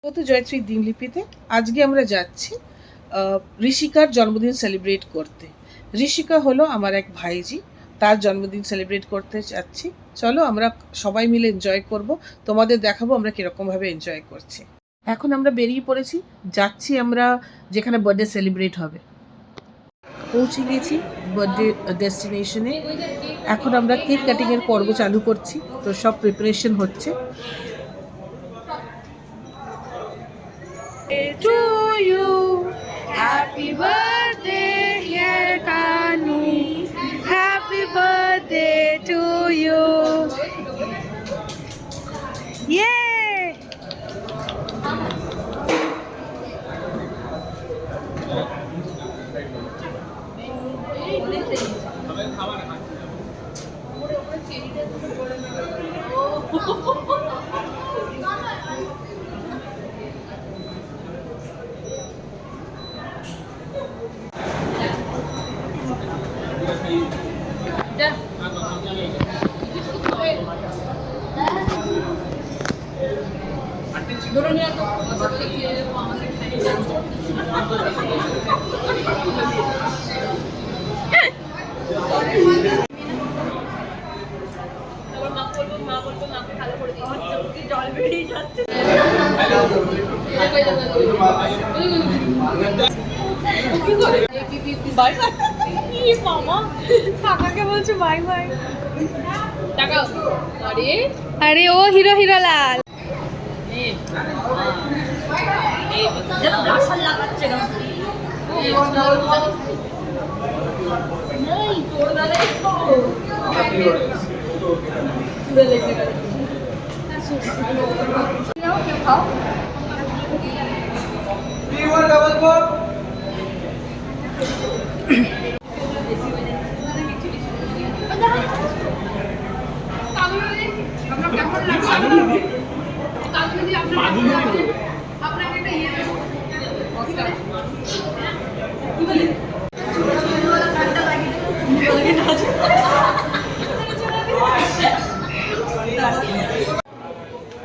কত জয়শ্রী দিনলিপিতে আজকে আমরা যাচ্ছি ঋষিকার জন্মদিন সেলিব্রেট করতে। ঋষিকা হলো আমার এক ভাইজি, তার জন্মদিন সেলিব্রেট করতে যাচ্ছি। চলো আমরা সবাই মিলে এনজয় করব, তোমাদের দেখাবো আমরা কীরকমভাবে এনজয় করছি। এখন আমরা বেরিয়ে পড়েছি, যাচ্ছি আমরা যেখানে বার্থডে সেলিব্রেট হবে। পৌঁছে গেছি বার্থডে ডেস্টিনেশনে। এখন আমরা কেক কাটিংয়ের পর্ব চালু করছি, তো সব প্রিপারেশন হচ্ছে। To you, happy birthday, dear Kanu. Happy birthday to you. Yay! अरे ओ हीरो हीरो लाल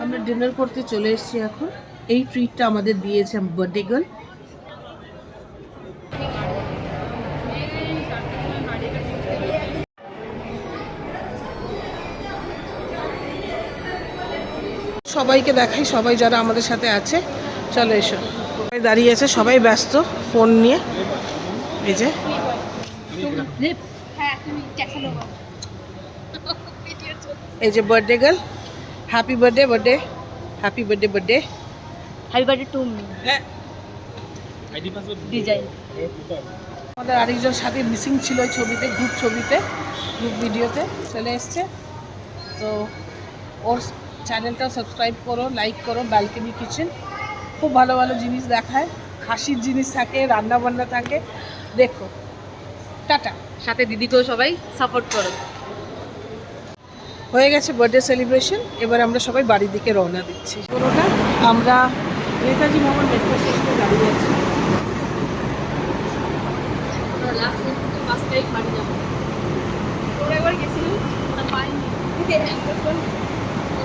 আমরা ডিনার করতে চলে এসেছি। এখন এই ট্রিটটা আমাদের দিয়েছে বার্থডে গার্ল। সবাইকে দেখাই, সবাই যারা আমাদের সাথে আছে। চলো এসো, সবাই দাঁড়িয়ে আছে, সবাই ব্যস্ত ফোন নিয়ে। এই যে এই যে birthday girl, happy birthday birthday, happy birthday birthday, happy birthday to me design. আমাদের আরেকজন সাথে মিসিং ছিল ছবিতে, গ্রুপ ছবিতে, গ্রুপ ভিডিওতে চলে এসছে। তো ওর চ্যানেলটাও সাবস্ক্রাইব করো, লাইক করো। ব্যালকনি কিচেন খুব ভালো ভালো জিনিস দেখায়, হাসির জিনিস থাকে, রান্না বান্না থাকে, দেখো। টাটা। সাথে দিদিকেও সবাই সাপোর্ট করো। হয়ে গেছে বার্থডে সেলিব্রেশন, এবার আমরা সবাই বাড়ির দিকে রওনা দিচ্ছি। পুরোটা আমরা নেতাজি মোহন মেট্রো স্টেশনে দাঁড়িয়ে আছি।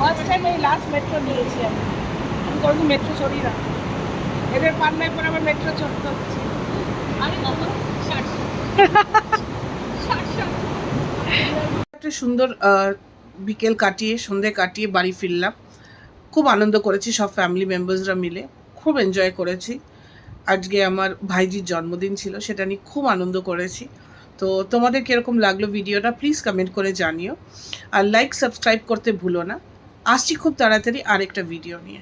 ফার্স্ট টাইম এই লাস্ট মেট্রো নিয়েছি আমি কোনোদিন মেট্রো চড়ি না। এদের পান্নায় পরে আবার মেট্রো চড়তে হচ্ছে। একটা সুন্দর বিকেল কাটিয়ে, সন্ধে কাটিয়ে বাড়ি ফিরলাম। খুব আনন্দ করেছি, সব ফ্যামিলি মেম্বার্সরা মিলে খুব এনজয় করেছি। আজকে আমার ভাইজির জন্মদিন ছিল, সেটা নিয়ে খুব আনন্দ করেছি। তো তোমাদের কীরকম লাগলো ভিডিওটা প্লিজ কমেন্ট করে জানিও, আর লাইক সাবস্ক্রাইব করতে ভুলো না। আসছি খুব তাড়াতাড়ি আরেকটা ভিডিও নিয়ে।